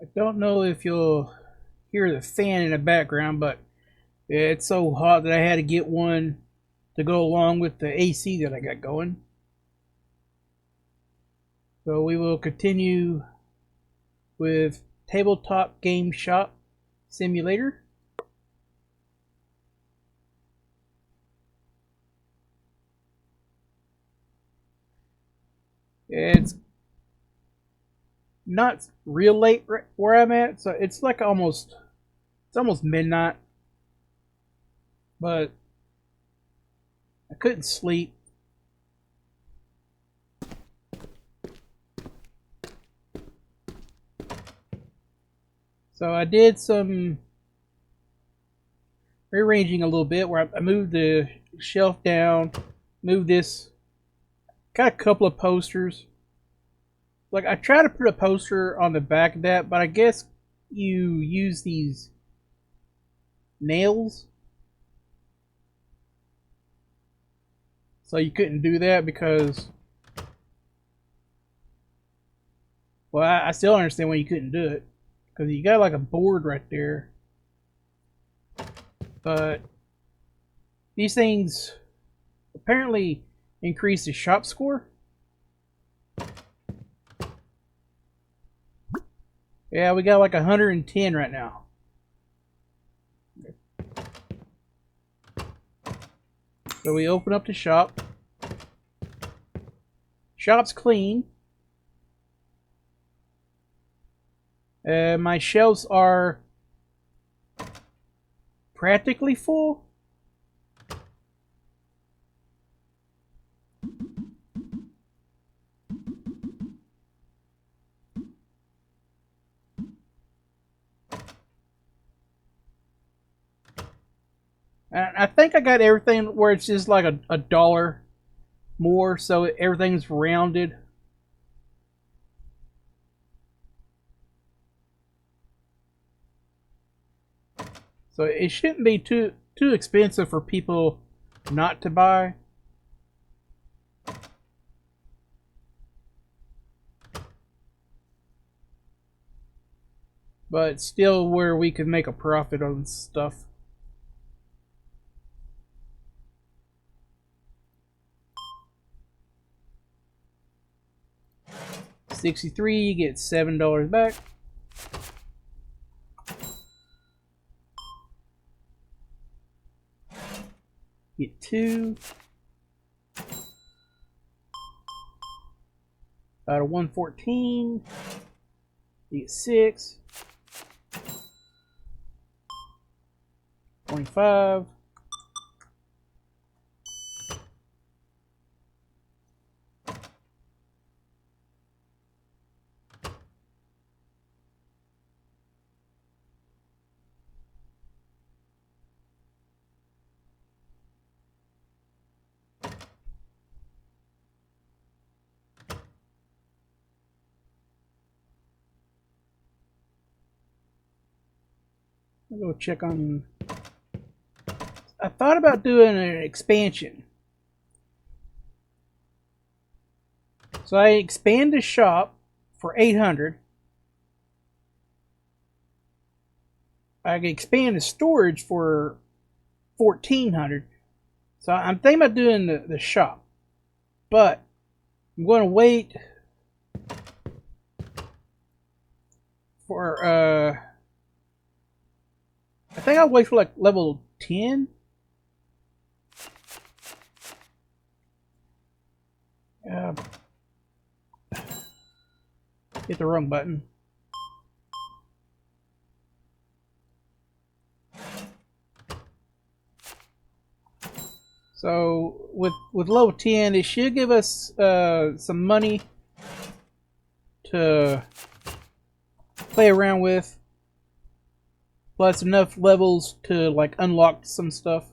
I don't know if you'll hear the fan in the background, but it's so hot that I had to get one to go along with the AC that I got going. So we will continue with Tabletop Game Shop Simulator. It's not real late where I'm at, so it's like almost midnight, but I couldn't sleep. So I did some rearranging a little bit where I moved the shelf down, moved this, got a couple of posters. Like I tried to put a poster on the back of that, but I guess you use these nails, so you couldn't do that because, well, I still understand why you couldn't do it because you got like a board right there, but these things apparently increase the shop score. Yeah, we got like 110 right now. So we open up the shop. Shop's clean. My shelves are practically full. And I think I got everything where it's just like a dollar more, so everything's rounded. So it shouldn't be too expensive for people not to buy. But still where we could make a profit on stuff. $63, you get $7 back. Get 2. Out of 114, you get 6. 25. I'll go check on. I thought about doing an expansion. So I expand the shop for 800. I can expand the storage for 1400. So I'm thinking about doing the shop. But I'm going to wait for I think I'll wait for like level 10. Hit the wrong button. So with level 10, it should give us some money to play around with, plus enough levels to like unlock some stuff.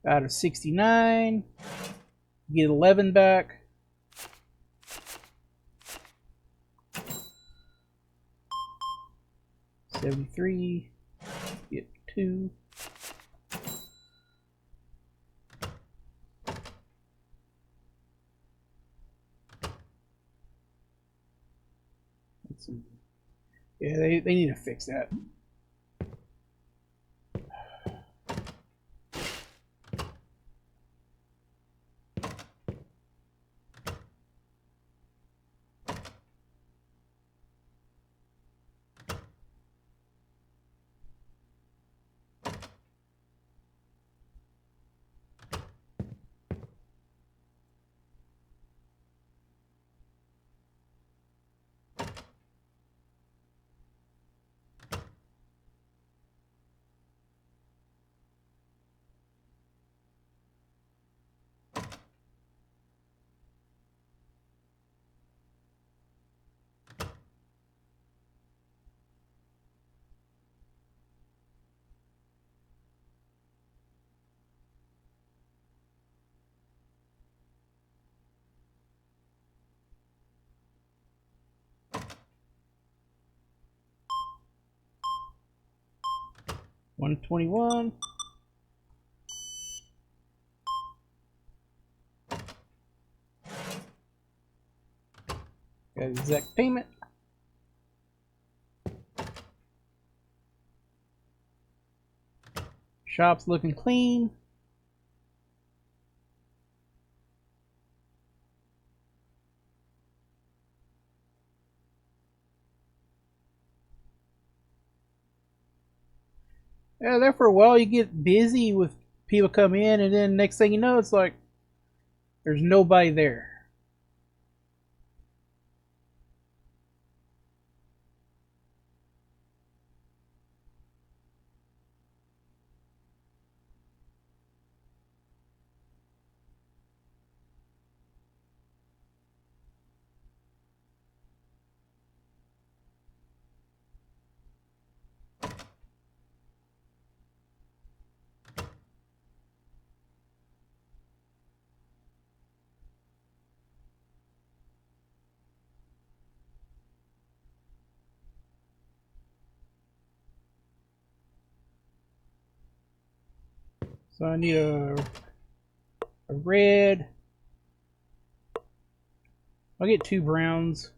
Out of 69, get 11 back. $73, get 2. Yeah, they need to fix that. $121. Got exact payment. Shop's looking clean. Yeah, there for a while you get busy with people come in, and then next thing you know, it's like there's nobody there. So I need a red. I'll get 2 browns.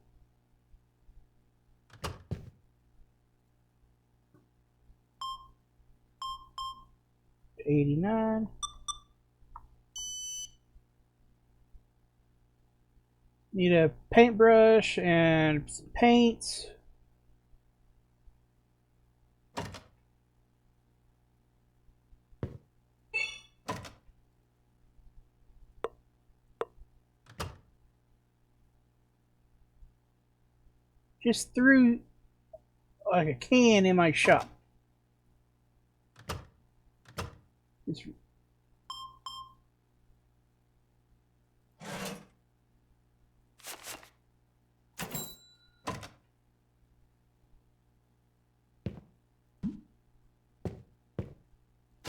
$89. Need a paintbrush and some paints. Just threw like a can in my shop. Just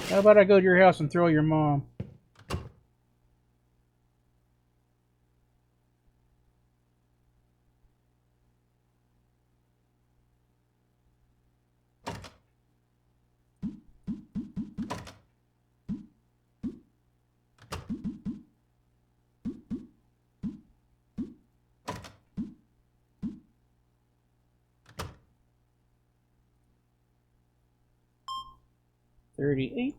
how about I go to your house and throw your mom? $38.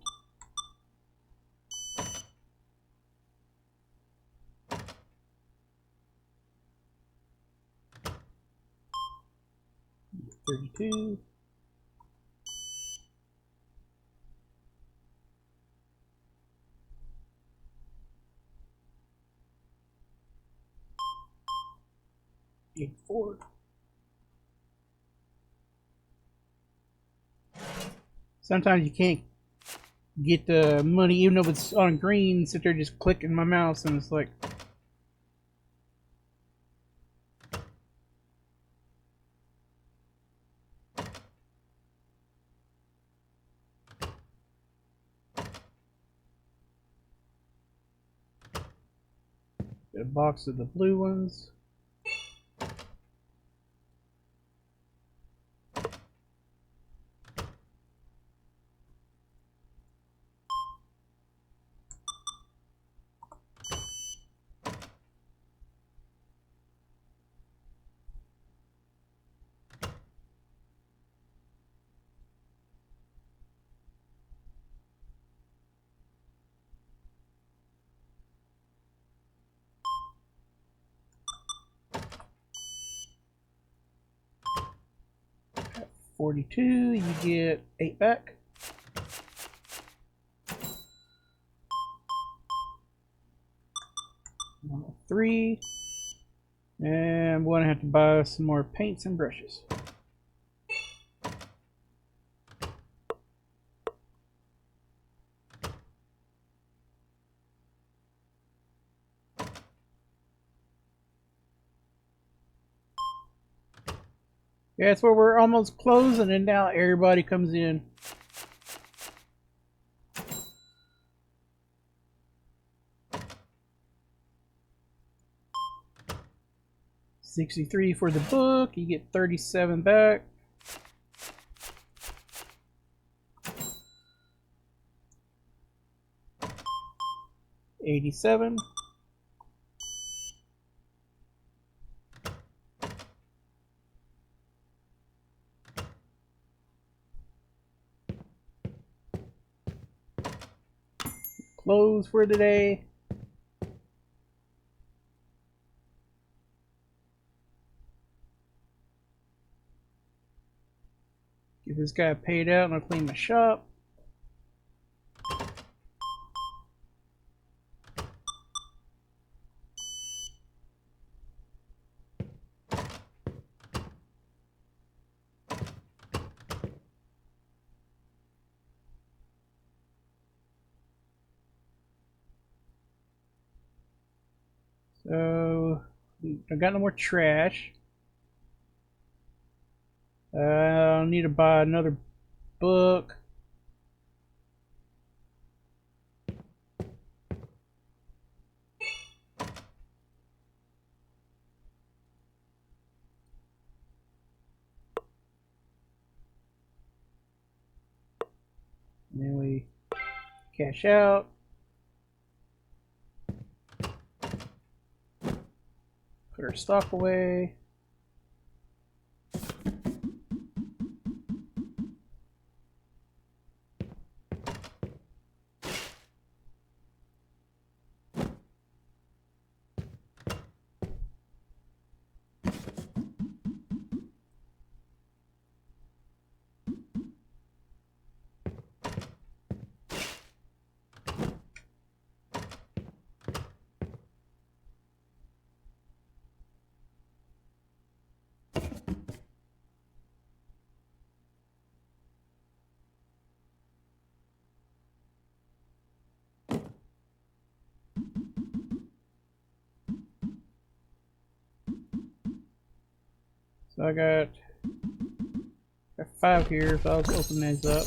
$32. $84. Sometimes you can't get the money even though it's on green. Sit there just clicking my mouse and it's like get a box of the blue ones. 42, you get 8 back. Normal 3. And I'm going to have to buy some more paints and brushes. Yeah, that's where we're almost closing, and now everybody comes in. $63 for the book. You get 37 back. $87. Close for today. Get this guy paid out, and I'll clean my shop. So I got no more trash. I'll need to buy another book. And then we cash out. Put our stock away. So I got 5 here, so I'll open these up.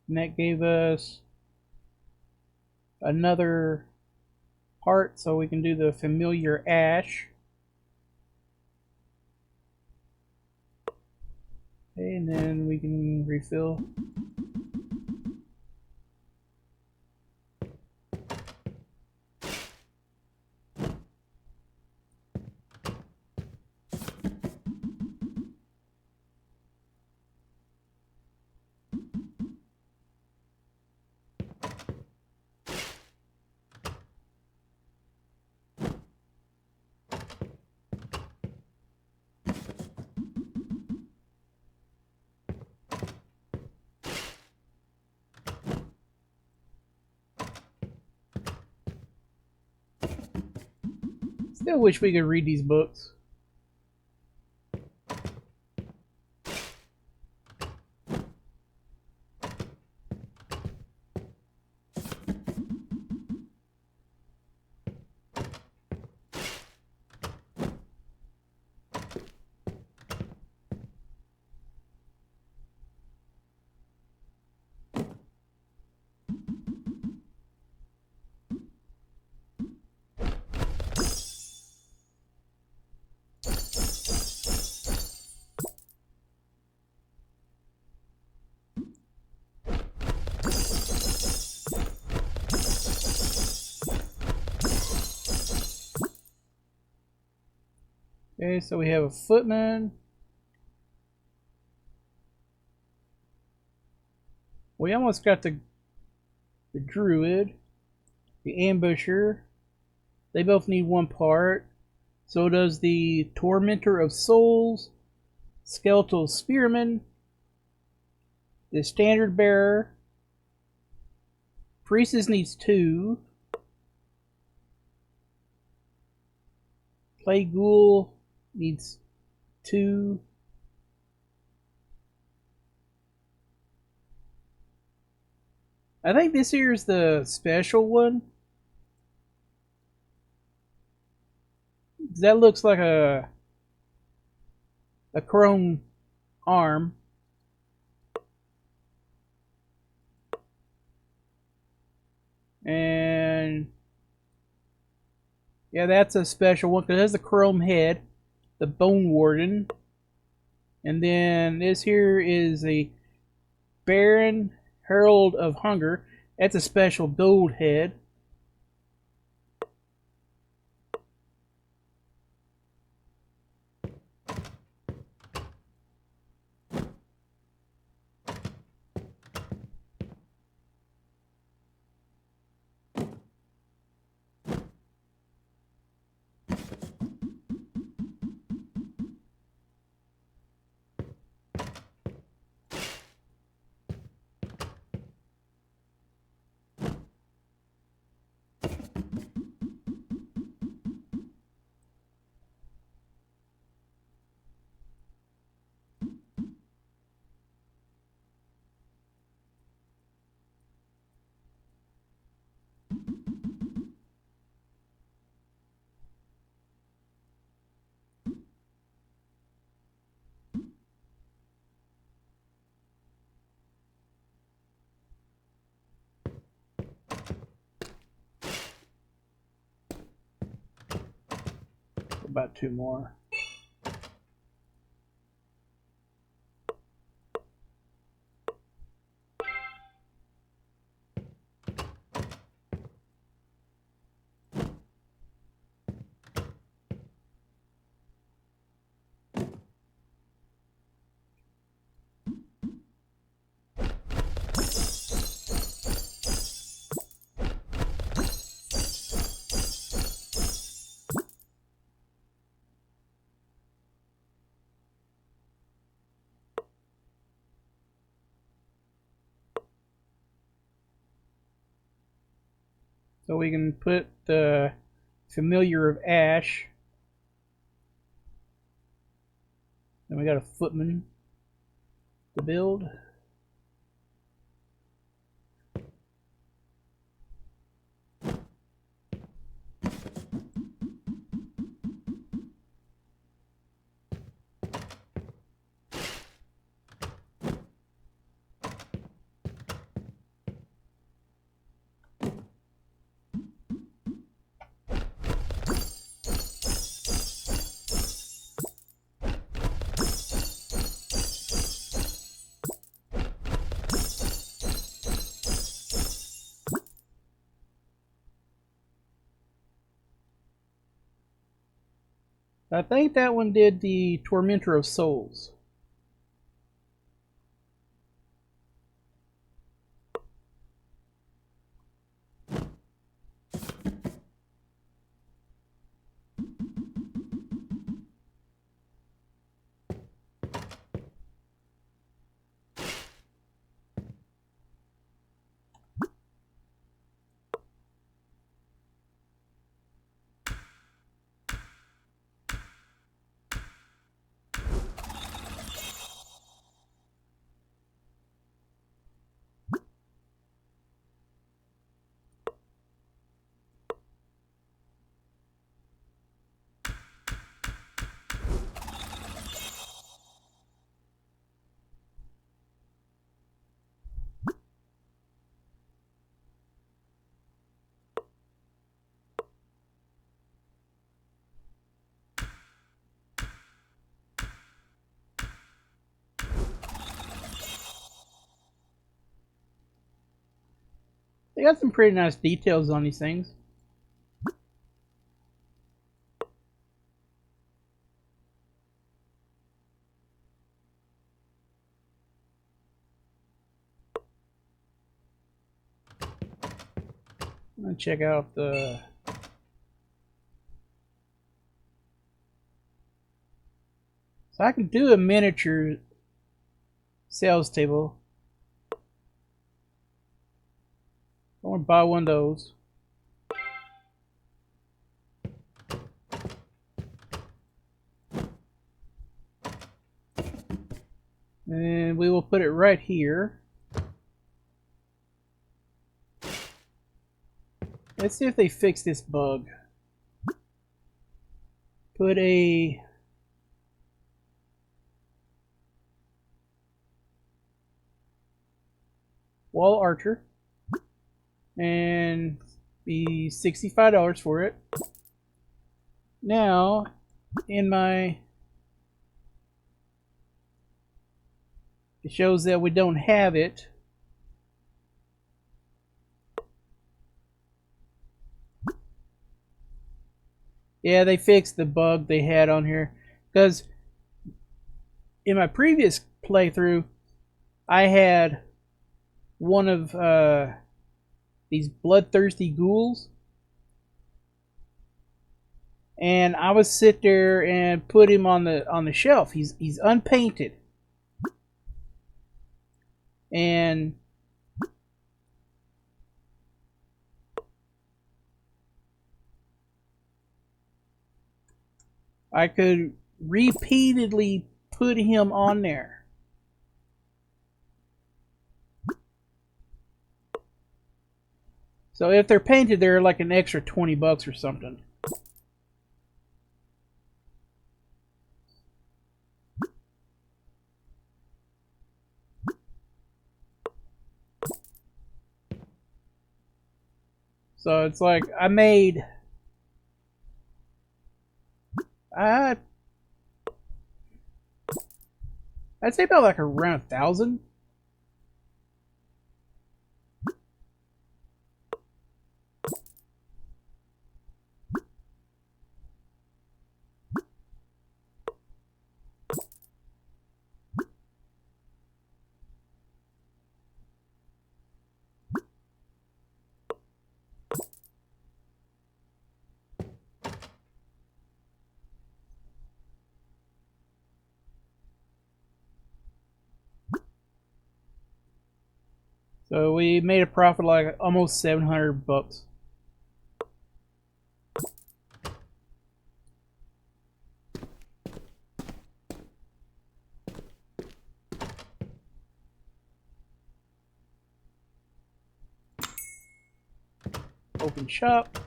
And that gave us another part, so we can do the familiar ash. Okay, and then we can refill. Still wish we could read these books. Okay, so we have a footman. We almost got the druid, the ambusher. They both need one part. So does the tormentor of souls, skeletal spearman, the standard bearer. Priestess needs 2. Clay ghoul needs 2. I think this here is the special one. That looks like a chrome arm. And yeah, that's a special one because it has the chrome head, the bone warden. And then this here is a Baron Herald of Hunger. That's a special gold head. About 2 more. So we can put the Familiar of Ash. Then we got a footman to build. I think that one did the Tormentor of Souls. They got some pretty nice details on these things. I'm gonna check out the. So I can do a miniature sales table. I want to buy one of those. And we will put it right here. Let's see if they fix this bug. Put a wall archer and be $65 for it. Now, in my, it shows that we don't have it. Yeah, they fixed the bug they had on here. Because in my previous playthrough, I had one of these bloodthirsty ghouls. And I would sit there and put him on the shelf. He's unpainted. And I could repeatedly put him on there. So if they're painted, they're like an extra 20 bucks or something. So it's like I made I'd say about like around 1,000. So we made a profit like almost 700 bucks. Open shop.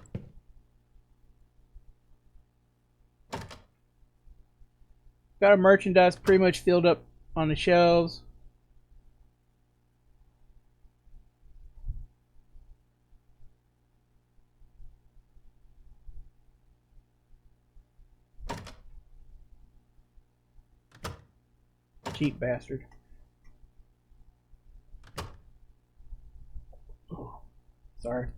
Got our merchandise pretty much filled up on the shelves. Cheap bastard. Oh, sorry.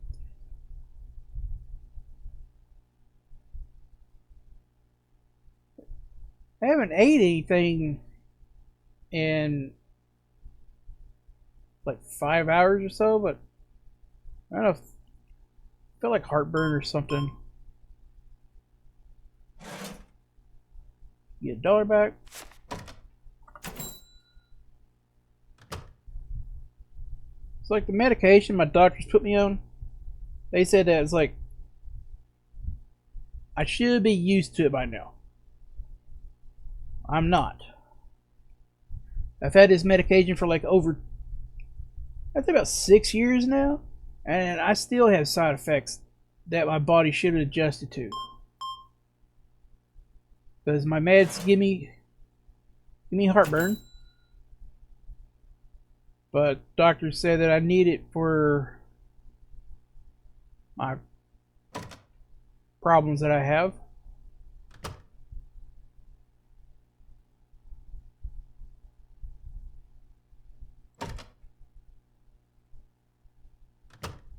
I haven't ate anything in like 5 hours or so, but I don't know. I feel like heartburn or something. Get $1 back. It's like the medication my doctors put me on. They said that it's like I should be used to it by now. I'm not. I've had this medication for like over, I think about 6 years now, and I still have side effects that my body should have adjusted to. Because my meds give me heartburn, but doctors said that I need it for my problems that I have.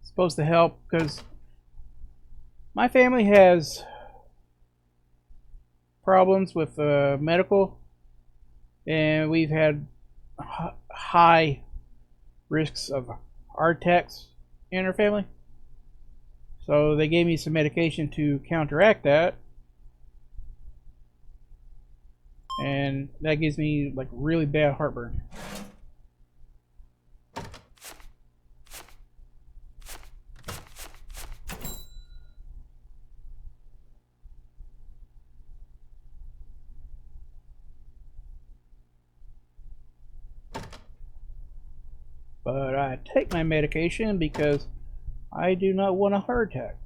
It's supposed to help because my family has problems with medical, and we've had high risks of heart attacks in our family. So they gave me some medication to counteract that. And that gives me like really bad heartburn. But I take my medication because I do not want a heart attack.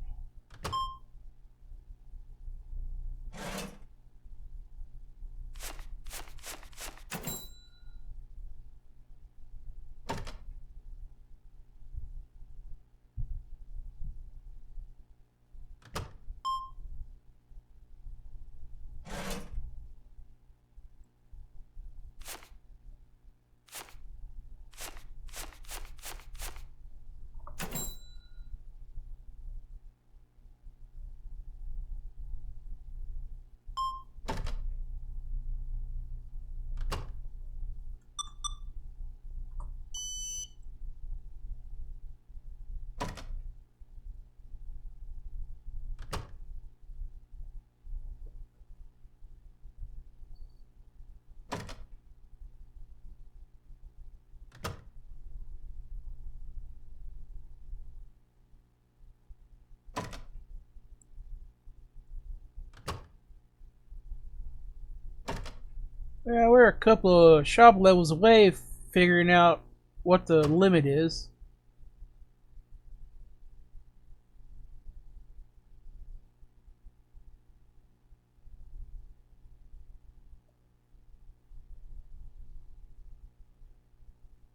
Yeah, we're a couple of shop levels away figuring out what the limit is.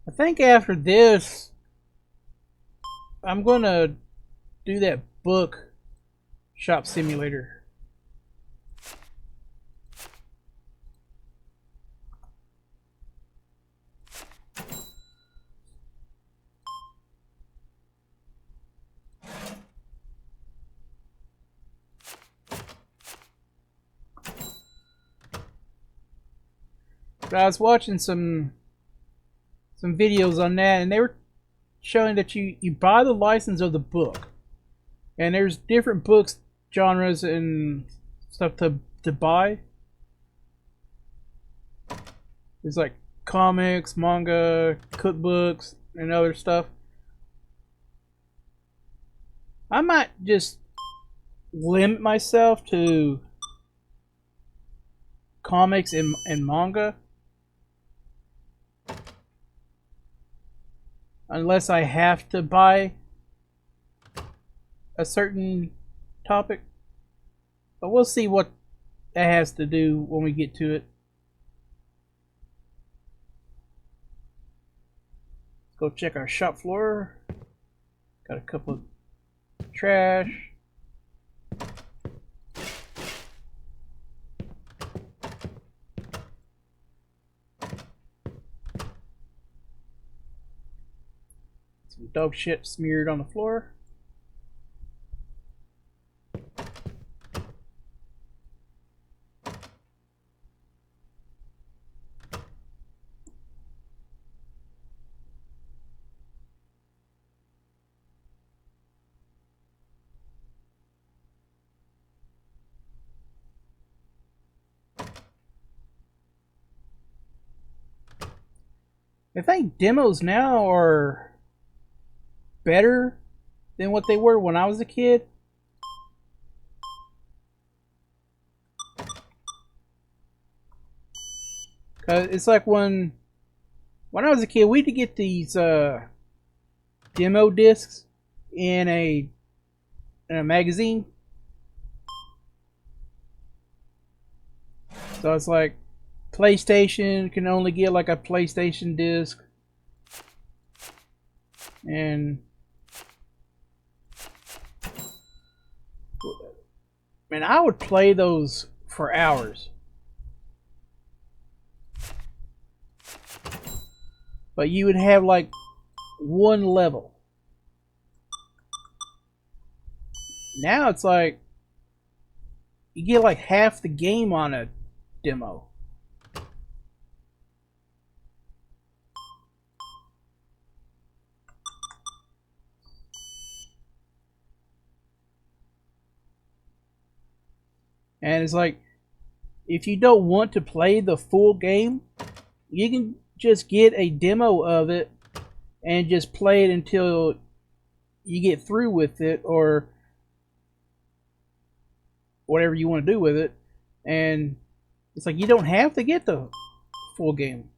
I think after this, I'm gonna do that book shop simulator. But I was watching some videos on that, and they were showing that you buy the license of the book, and there's different books, genres, and stuff to buy. There's like comics, manga, cookbooks, and other stuff. I might just limit myself to comics and manga. Unless I have to buy a certain topic. But we'll see what that has to do when we get to it. Let's go check our shop floor. Got a couple of trash. Some dog shit smeared on the floor. I think demos now are better than what they were when I was a kid. Cause it's like when I was a kid, we would get these demo discs in a magazine. So it's like PlayStation can only get like a PlayStation disc, and man, I would play those for hours. But you would have like one level. Now it's like you get like half the game on a demo. And it's like, if you don't want to play the full game, you can just get a demo of it and just play it until you get through with it, or whatever you want to do with it. And it's like, you don't have to get the full game.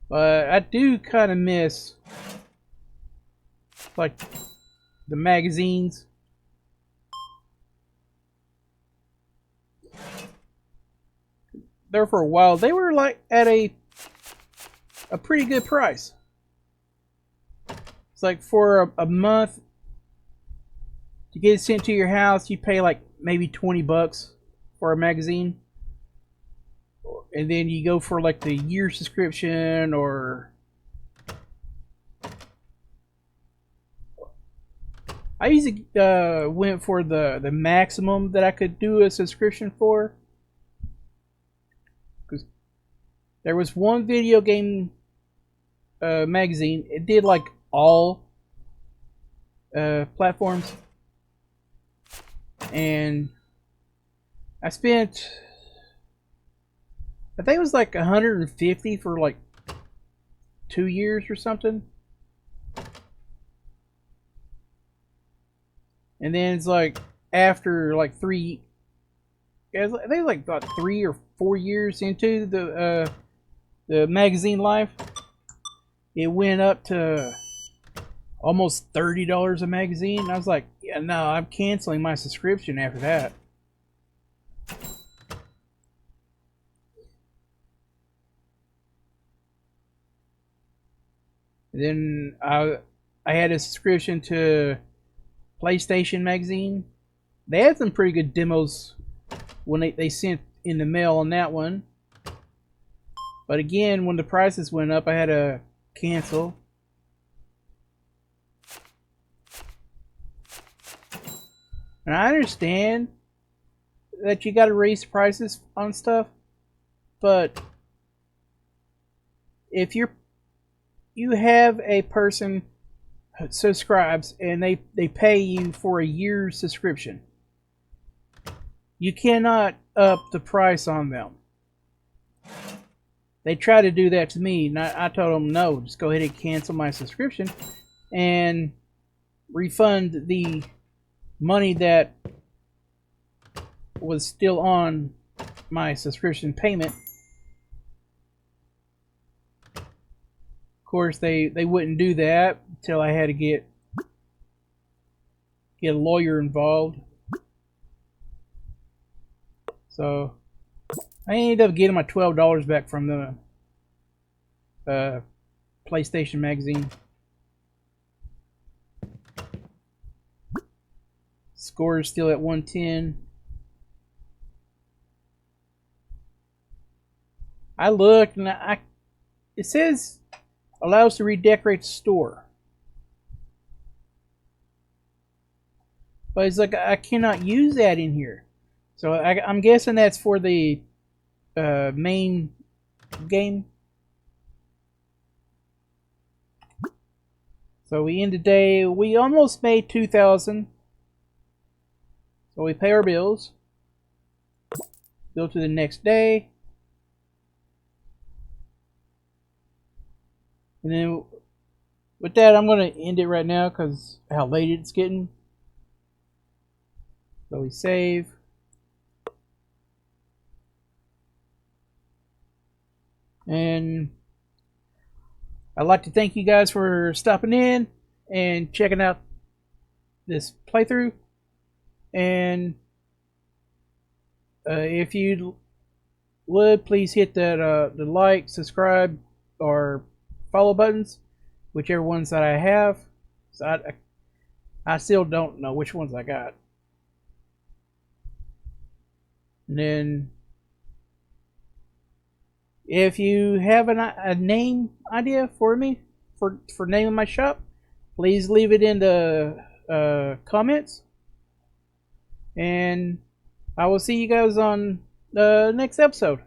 But I do kind of miss, like, the magazines. There for a while, they were like at a pretty good price. It's like for a month to get it sent to your house, you pay like maybe $20 for a magazine. And then you go for like the year subscription, or I usually went for the maximum that I could do a subscription for. Because there was one video game magazine. It did like all platforms. And I spent, I think it was like $150 for like 2 years or something. And then it's like after like I think it was like about 3 or 4 years into the magazine life, it went up to almost $30 a magazine. And I was like, yeah, no, I'm canceling my subscription after that. And then I had a subscription to PlayStation magazine. They had some pretty good demos when they sent in the mail on that one. But again, when the prices went up, I had to cancel. And I understand that you got to raise prices on stuff, but if you have a person subscribes and they pay you for a year's subscription, you cannot up the price on them. They tried to do that to me, and I told them no, just go ahead and cancel my subscription and refund the money that was still on my subscription payment. Of course, they wouldn't do that until I had to get a lawyer involved. So I ended up getting my $12 back from the PlayStation magazine. Score is still at 110. I looked and it says allows to redecorate the store, but it's like I cannot use that in here. So I'm guessing that's for the main game. So we end the day. We almost made 2,000. So we pay our bills. Go to the next day. And then with that, I'm going to end it right now because how late it's getting. So we save. And I'd like to thank you guys for stopping in and checking out this playthrough. And if you would, please hit that the like, subscribe, or follow buttons, whichever ones that I have. So I still don't know which ones I got. And then if you have a name idea for me for name of my shop, please leave it in the comments. And I will see you guys on the next episode.